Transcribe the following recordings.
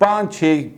5-6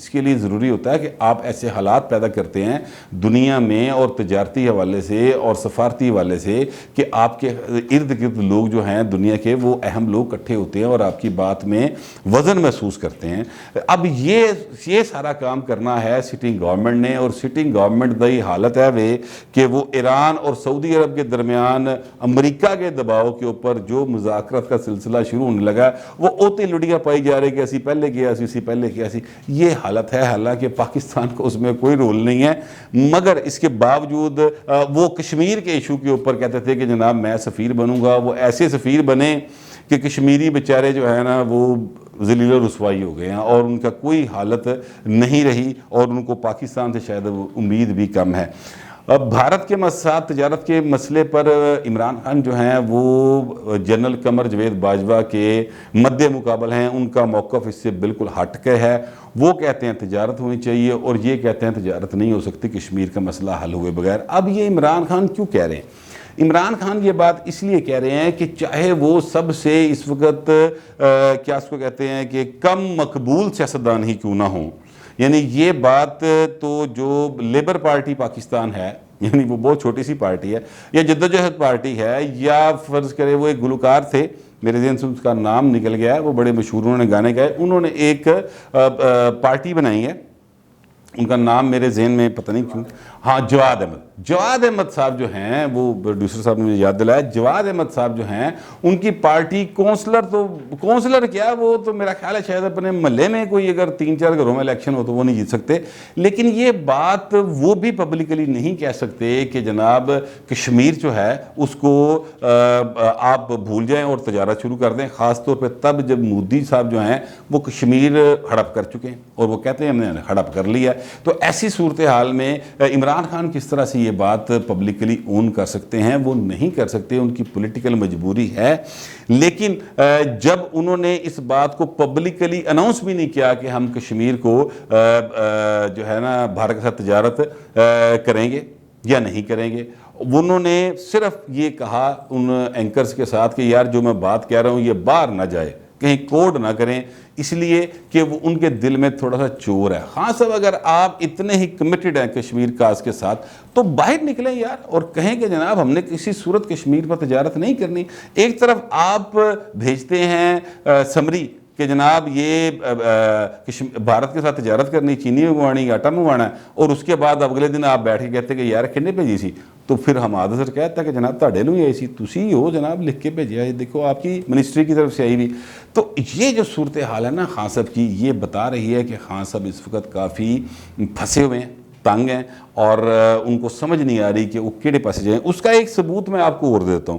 اس کے لیے ضروری ہوتا ہے کہ آپ ایسے حالات پیدا کرتے ہیں دنیا میں اور تجارتی حوالے سے اور سفارتی حوالے سے کہ آپ کے ارد گرد لوگ جو ہیں دنیا کے وہ اہم لوگ اکٹھے ہوتے ہیں اور آپ کی بات میں وزن محسوس کرتے ہیں۔ اب یہ سارا کام کرنا ہے سٹنگ گورنمنٹ نے، اور سٹنگ گورنمنٹ دی حالت ہے وہ کہ وہ ایران اور سعودی عرب کے درمیان امریکہ کے دباؤ کے اوپر جو مذاکرات کا سلسلہ شروع ہونے لگا وہ اوتی لڑیاں پائی جا رہی کہ اسی پہلے کیا اسی پہلے کیا اسی، یہ حالت ہے۔ حالانکہ پاکستان کو اس میں کوئی رول نہیں ہے، مگر اس کے باوجود وہ کشمیر کے ایشو کے اوپر کہتے تھے کہ جناب میں سفیر بنوں گا، وہ ایسے سفیر بنے کہ کشمیری بیچارے جو ہے نا وہ ذلیل و رسوائی ہو گئے ہیں اور ان کا کوئی حالت نہیں رہی، اور ان کو پاکستان سے شاید امید بھی کم ہے۔ اب بھارت کے ساتھ تجارت کے مسئلے پر عمران خان جو ہیں وہ جنرل قمر جاوید باجوہ کے مد مقابل ہیں، ان کا موقف اس سے بالکل ہٹ کے ہے۔ وہ کہتے ہیں تجارت ہونی چاہیے اور یہ کہتے ہیں تجارت نہیں ہو سکتی کشمیر کا مسئلہ حل ہوئے بغیر۔ اب یہ عمران خان کیوں کہہ رہے ہیں؟ عمران خان یہ بات اس لیے کہہ رہے ہیں کہ چاہے وہ سب سے اس وقت کیا اس کو کہتے ہیں کہ کم مقبول سیاستدان ہی کیوں نہ ہوں، یعنی یہ بات تو جو لیبر پارٹی پاکستان ہے، یعنی وہ بہت چھوٹی سی پارٹی ہے، یا جدوجہد پارٹی ہے، یا فرض کرے وہ ایک گلوکار تھے، میرے ذہن سے اس کا نام نکل گیا ہے، وہ بڑے مشہور انہوں نے گانے گائے، انہوں نے ایک پارٹی بنائی ہے، ان کا نام میرے ذہن میں پتہ نہیں کیوں، ہاں جواد احمد صاحب جو ہیں، وہ پروڈیوسر صاحب نے مجھے یاد دلایا، جواد احمد صاحب جو ہیں ان کی پارٹی کونسلر کیا، وہ تو میرا خیال ہے شاید اپنے محلے میں کوئی اگر 3-4 گھروں میں الیکشن ہو تو وہ نہیں جیت سکتے، لیکن یہ بات وہ بھی پبلکلی نہیں کہہ سکتے کہ جناب کشمیر جو ہے اس کو آپ بھول جائیں اور تجارت شروع کر دیں، خاص طور پہ تب جب مودی صاحب جو ہیں وہ کشمیر ہڑپ کر چکے ہیں اور وہ کہتے ہیں ہم نے ہڑپ کر لیا۔ تو ایسی صورتحال میں عمران خان کس طرح سے یہ بات پبلکلی اون کر سکتے ہیں؟ وہ نہیں کر سکتے، ان کی پولیٹیکل مجبوری ہے، لیکن جب انہوں نے اس بات کو پبلکلی اناؤنس بھی نہیں کیا کہ ہم کشمیر کو جو ہے نا بھارت کے ساتھ تجارت کریں گے یا نہیں کریں گے، انہوں نے صرف یہ کہا ان اینکرز کے ساتھ کہ یار جو میں بات کہہ رہا ہوں یہ باہر نہ جائے، کہیں کوڈ نہ کریں، اس لیے کہ وہ ان کے دل میں تھوڑا سا چور ہے۔ ہاں صاحب اگر آپ اتنے ہی کمیٹڈ ہیں کشمیر کاز کے ساتھ تو باہر نکلیں یار اور کہیں کہ جناب ہم نے کسی صورت کشمیر پر تجارت نہیں کرنی۔ ایک طرف آپ بھیجتے ہیں سمری کہ جناب یہ بھارت کے ساتھ تجارت کرنی، چینی منگوانی، آٹا منگوانا ہے، اور اس کے بعد اگلے دن آپ بیٹھ کے کہتے ہیں کہ یار کنے بھیجی سی، تو پھر ہم آدھا سر کہتا ہے کہ جناب تاڑے نو ہی آئی سی، تسی ہو جناب لکھ کے بھیجیا ہے، دیکھو آپ کی منسٹری کی طرف سے آئی بھی۔ تو یہ جو صورتحال ہے نا خان صاحب کی، یہ بتا رہی ہے کہ خان صاحب اس وقت کافی پھنسے ہوئے ہیں، تنگ ہیں، اور ان کو سمجھ نہیں آ رہی کہ وہ کیڑے پاسے جائیں۔ اس کا ایک ثبوت میں آپ کو اور دیتا ہوں۔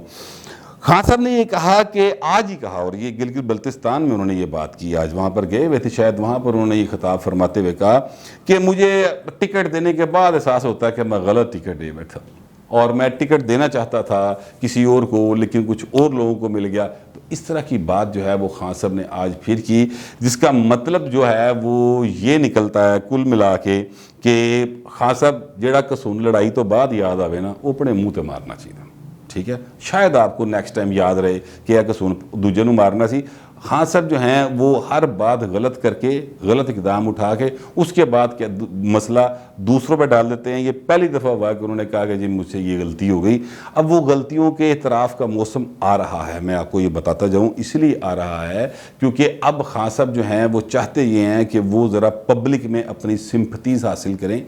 خان صاحب نے یہ کہا کہ آج ہی کہا، اور یہ گلگت بلتستان میں انہوں نے یہ بات کی، آج وہاں پر گئے ہوئے تھے شاید، وہاں پر انہوں نے یہ خطاب فرماتے ہوئے کہا کہ مجھے ٹکٹ دینے کے بعد احساس ہوتا ہے کہ میں غلط ٹکٹ دے بیٹھا، اور میں ٹکٹ دینا چاہتا تھا کسی اور کو لیکن کچھ اور لوگوں کو مل گیا۔ تو اس طرح کی بات جو ہے وہ خان صاحب نے آج پھر کی، جس کا مطلب جو ہے وہ یہ نکلتا ہے کل ملا کے کہ خان صاحب جیڑا قصون لڑائی تو بعد یاد آوے نا وہ اپنے منہ تے مارنا چاہیے، ٹھیک ہے؟ شاید آپ کو نیکسٹ ٹائم یاد رہے کہ یہ قصون دوجے نو مارنا سی۔ خان صاحب جو ہیں وہ ہر بات غلط کر کے، غلط اقدام اٹھا کے اس کے بعد کیا مسئلہ دوسروں پہ ڈال دیتے ہیں۔ یہ پہلی دفعہ ہوا کہ انہوں نے کہا کہ جی مجھ سے یہ غلطی ہو گئی۔ اب وہ غلطیوں کے اعتراف کا موسم آ رہا ہے، میں آپ کو یہ بتاتا جاؤں، اس لیے آ رہا ہے کیونکہ اب خان صاحب جو ہیں وہ چاہتے یہ ہیں کہ وہ ذرا پبلک میں اپنی سمپتیز حاصل کریں۔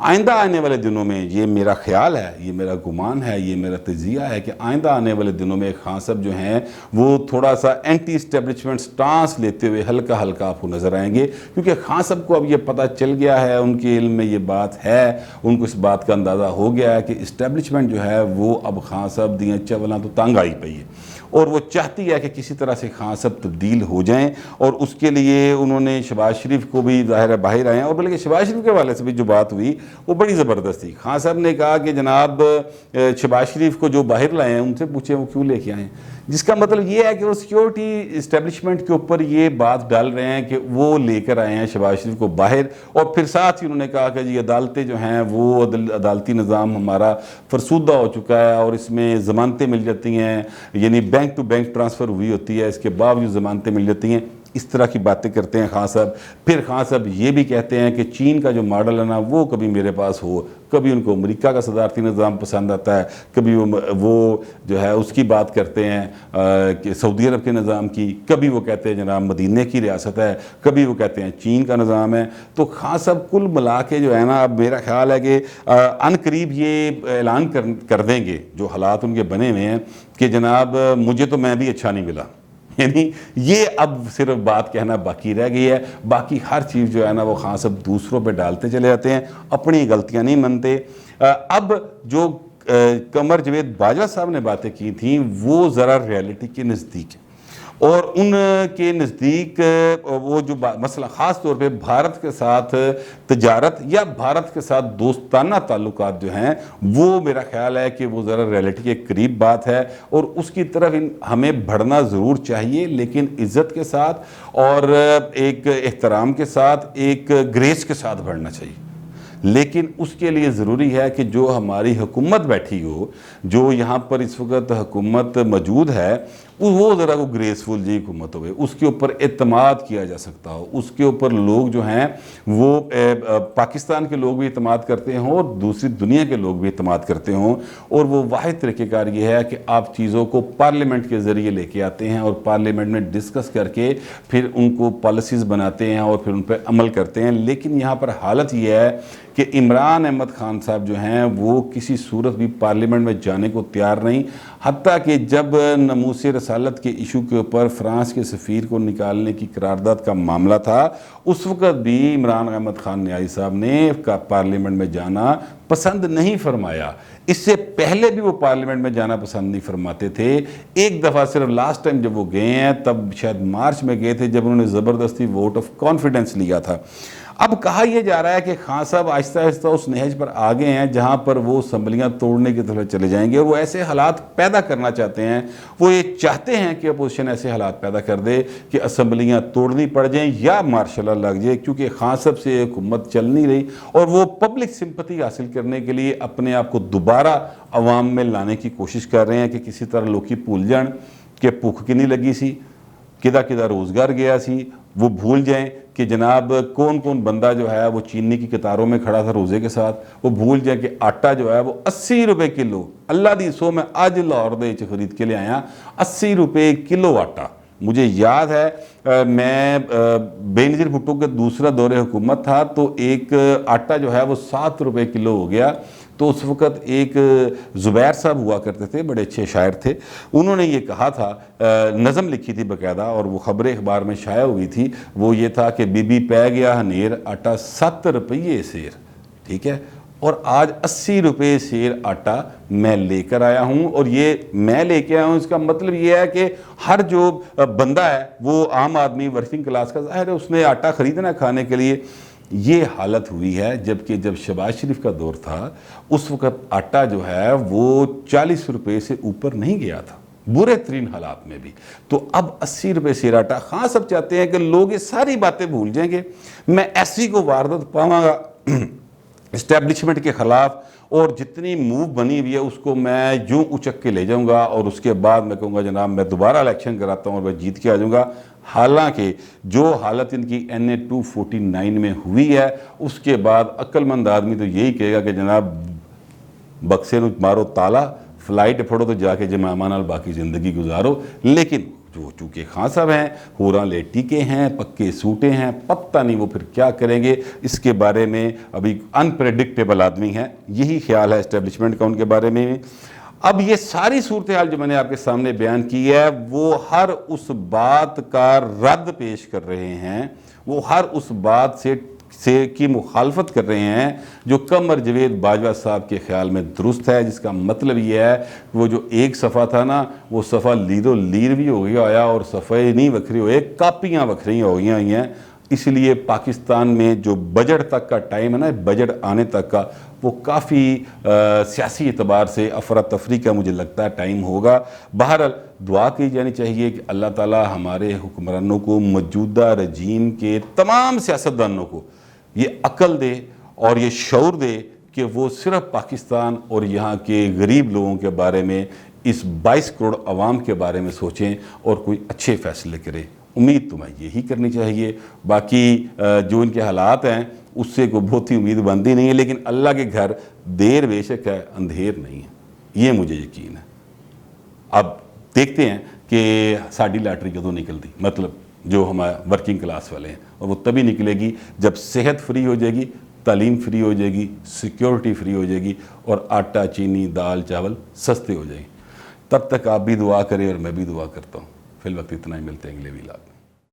آئندہ آنے والے دنوں میں یہ میرا خیال ہے، یہ میرا گمان ہے، یہ میرا تجزیہ ہے کہ آئندہ آنے والے دنوں میں خان صاحب جو ہیں وہ تھوڑا سا اینٹی اسٹیبلشمنٹ سٹانس لیتے ہوئے ہلکا ہلکا آپ کو نظر آئیں گے، کیونکہ خان صاحب کو اب یہ پتہ چل گیا ہے، ان کے علم میں یہ بات ہے، ان کو اس بات کا اندازہ ہو گیا ہے کہ اسٹیبلشمنٹ جو ہے وہ اب خان صاحب دیاں چولاں تو تنگ آئی پئی ہے، اور وہ چاہتی ہے کہ کسی طرح سے خان صاحب تبدیل ہو جائیں، اور اس کے لیے انہوں نے شہباز شریف کو بھی ظاہر ہے باہر آئے ہیں، اور بلکہ شہباز شریف کے حوالے سے بھی جو بات ہوئی وہ بڑی زبردست تھی۔ خان صاحب نے کہا کہ جناب شہباز شریف کو جو باہر لائے ہیں ان سے پوچھیں وہ کیوں لے کے آئے ہیں، جس کا مطلب یہ ہے کہ وہ سیکیورٹی اسٹیبلشمنٹ کے اوپر یہ بات ڈال رہے ہیں کہ وہ لے کر آئے ہیں شہباز شریف کو باہر، اور پھر ساتھ ہی انہوں نے کہا کہ جی عدالتیں جو ہیں وہ عدالتی نظام ہمارا فرسودہ ہو چکا ہے اور اس میں ضمانتیں مل جاتی ہیں، یعنی بینک ٹو بینک ٹرانسفر ہوئی ہوتی ہے، اس کے باوجود ضمانتیں مل جاتی ہیں۔ اس طرح کی باتیں کرتے ہیں خان صاحب. پھر خان صاحب یہ بھی کہتے ہیں کہ چین کا جو ماڈل ہے نا وہ کبھی میرے پاس ہو. کبھی ان کو امریکہ کا صدارتی نظام پسند آتا ہے, کبھی وہ جو ہے اس کی بات کرتے ہیں کہ سعودی عرب کے نظام کی, کبھی وہ کہتے ہیں جناب مدینہ کی ریاست ہے, کبھی وہ کہتے ہیں چین کا نظام ہے. تو خان صاحب کل ملا کے جو ہے نا, اب میرا خیال ہے کہ ان قریب یہ اعلان کر دیں گے جو حالات ان کے بنے ہوئے ہیں کہ جناب مجھے تو میں بھی اچھا نہیں ملا. یعنی یہ اب صرف بات کہنا باقی رہ گئی ہے, باقی ہر چیز جو ہے نا وہ خان صاحب دوسروں پہ ڈالتے چلے جاتے ہیں, اپنی غلطیاں نہیں مانتے. اب جو قمر جاوید باجوہ صاحب نے باتیں کی تھیں وہ ذرا ریالٹی کے نزدیک ہیں, اور ان کے نزدیک وہ جو مسئلہ خاص طور پہ بھارت کے ساتھ تجارت یا بھارت کے ساتھ دوستانہ تعلقات جو ہیں وہ میرا خیال ہے کہ وہ ذرا ریالٹی کے قریب بات ہے, اور اس کی طرف ہمیں بڑھنا ضرور چاہیے, لیکن عزت کے ساتھ اور ایک احترام کے ساتھ, ایک گریس کے ساتھ بڑھنا چاہیے. لیکن اس کے لیے ضروری ہے کہ جو ہماری حکومت بیٹھی ہو, جو یہاں پر اس وقت حکومت موجود ہے, وہ ذرا کو گریسفل جی حکومت ہوئے, اس کے اوپر اعتماد کیا جا سکتا ہو, اس کے اوپر لوگ جو ہیں وہ پاکستان کے لوگ بھی اعتماد کرتے ہوں اور دوسری دنیا کے لوگ بھی اعتماد کرتے ہوں. اور وہ واحد طریقہ کار یہ ہے کہ آپ چیزوں کو پارلیمنٹ کے ذریعے لے کے آتے ہیں اور پارلیمنٹ میں ڈسکس کر کے پھر ان کو پالیسیز بناتے ہیں اور پھر ان پہ عمل کرتے ہیں. لیکن یہاں پر حالت یہ ہے کہ عمران احمد خان صاحب جو ہیں وہ کسی صورت بھی پارلیمنٹ میں جانے کو تیار نہیں, حتیٰ کہ جب ناموس رسالت کے ایشو کے اوپر فرانس کے سفیر کو نکالنے کی قرارداد کا معاملہ تھا, اس وقت بھی عمران احمد خان نیازی صاحب نے پارلیمنٹ میں جانا پسند نہیں فرمایا. اس سے پہلے بھی وہ پارلیمنٹ میں جانا پسند نہیں فرماتے تھے. ایک دفعہ صرف لاسٹ ٹائم جب وہ گئے ہیں تب شاید مارچ میں گئے تھے, جب انہوں نے زبردستی ووٹ آف کانفیڈنس لیا تھا. اب کہا یہ جا رہا ہے کہ خان صاحب آہستہ آہستہ اس نہج پر آگے ہیں جہاں پر وہ اسمبلیاں توڑنے کی طرف چلے جائیں گے, اور وہ ایسے حالات پیدا کرنا چاہتے ہیں, وہ یہ چاہتے ہیں کہ اپوزیشن ایسے حالات پیدا کر دے کہ اسمبلیاں توڑنی پڑ جائیں یا مارشل لا لگ جائے, کیونکہ خان صاحب سے حکومت چل نہیں رہی, اور وہ پبلک سمپتھی حاصل کرنے کے لیے اپنے آپ کو دوبارہ عوام میں لانے کی کوشش کر رہے ہیں کہ کسی طرح لوکی بھول جان کہ بھوک کنی لگی سی, کدا کدا روزگار گیا سی, وہ بھول جائیں کہ جناب کون کون بندہ جو ہے وہ چینی کی قطاروں میں کھڑا تھا روزے کے ساتھ, وہ بھول جائیں کہ آٹا جو ہے وہ 80 روپے کلو, اللہ دی سو میں آج لاہور دے چ خرید کے لے آیا 80 روپے کلو آٹا. مجھے یاد ہے میں بے نظیر بھٹو کے دوسرا دور حکومت تھا تو ایک آٹا جو ہے وہ 7 روپے کلو ہو گیا. تو اس وقت ایک زبیر صاحب ہوا کرتے تھے, بڑے اچھے شاعر تھے, انہوں نے یہ کہا تھا, نظم لکھی تھی باقاعدہ اور وہ خبر اخبار میں شائع ہوئی تھی, وہ یہ تھا کہ بی بی پہ گیا ہنیر آٹا 7 روپے سیر, ٹھیک ہے, اور آج 80 روپے سیر آٹا میں لے کر آیا ہوں. اور یہ میں لے کے آیا ہوں, اس کا مطلب یہ ہے کہ ہر جو بندہ ہے وہ عام آدمی ورکنگ کلاس کا, ظاہر ہے اس نے آٹا خریدنا کھانے کے لیے. یہ حالت ہوئی ہے, جبکہ جب شہباز شریف کا دور تھا اس وقت آٹا جو ہے وہ 40 روپے سے اوپر نہیں گیا تھا, برے ترین حالات میں بھی. تو اب 80 روپے سیر آٹا. خان صاحب چاہتے ہیں کہ لوگ یہ ساری باتیں بھول جائیں گے, میں ایسی کو واردت پاؤں گا اسٹیبلشمنٹ کے خلاف, اور جتنی موو بنی ہوئی ہے اس کو میں یوں اچک کے لے جاؤں گا, اور اس کے بعد میں کہوں گا جناب میں دوبارہ الیکشن کراتا ہوں اور میں جیت کے آ جاؤں گا. حالانکہ جو حالت ان کی NA 249 میں ہوئی ہے اس کے بعد عقل مند آدمی تو یہی کہے گا کہ جناب بکسے نو مارو تالا, فلائٹ پھڑو تو جا کے جماعہ نال باقی زندگی گزارو. لیکن جو چونکہ خان صاحب ہیں ہوراں لے ٹیکے ہیں, پکے سوٹے ہیں, پتہ نہیں وہ پھر کیا کریں گے, اس کے بارے میں ابھی انپریڈکٹیبل آدمی ہیں. یہی خیال ہے اسٹیبلشمنٹ کا ان کے بارے میں. اب یہ ساری صورتحال جو میں نے آپ کے سامنے بیان کی ہے وہ ہر اس بات کا رد پیش کر رہے ہیں, وہ ہر اس بات سے کی مخالفت کر رہے ہیں جو قمر جاوید باجوہ صاحب کے خیال میں درست ہے, جس کا مطلب یہ ہے وہ جو ایک صفحہ تھا نا وہ صفحہ لیرو لیر بھی ہو گیا ہویا, اور صفحے نہیں وکھری ہوئے, کاپیاں وکھری ہو گئی ہیں. اس لیے پاکستان میں جو بجٹ تک کا ٹائم ہے نا, بجٹ آنے تک کا, وہ کافی سیاسی اعتبار سے افراتفری کا مجھے لگتا ہے ٹائم ہوگا. بہرحال دعا کی جانی چاہیے کہ اللہ تعالی ہمارے حکمرانوں کو, موجودہ رجیم کے تمام سیاستدانوں کو یہ عقل دے اور یہ شعور دے کہ وہ صرف پاکستان اور یہاں کے غریب لوگوں کے بارے میں, اس 22 کروڑ عوام کے بارے میں سوچیں اور کوئی اچھے فیصلے کریں. امید تمہیں یہی کرنی چاہیے. باقی جو ان کے حالات ہیں اس سے کوئی بہت ہی امید بنتی نہیں ہے، لیکن اللہ کے گھر دیر بے شک ہے، اندھیر نہیں ہے، یہ مجھے یقین ہے. اب دیکھتے ہیں کہ ساڑی لاٹری کدوں نکلتی، مطلب جو ہمارا ورکنگ کلاس والے ہیں، اور وہ تبھی نکلے گی جب صحت فری ہو جائے گی، تعلیم فری ہو جائے گی، سیکیورٹی فری ہو جائے گی، اور آٹا چینی دال چاول سستے ہو جائیں گے. تب تک آپ بھی دعا کریں اور میں بھی دعا کرتا ہوں. فی الوقت اتنا ہی، ملتے ہیں اگلے ویلاگ.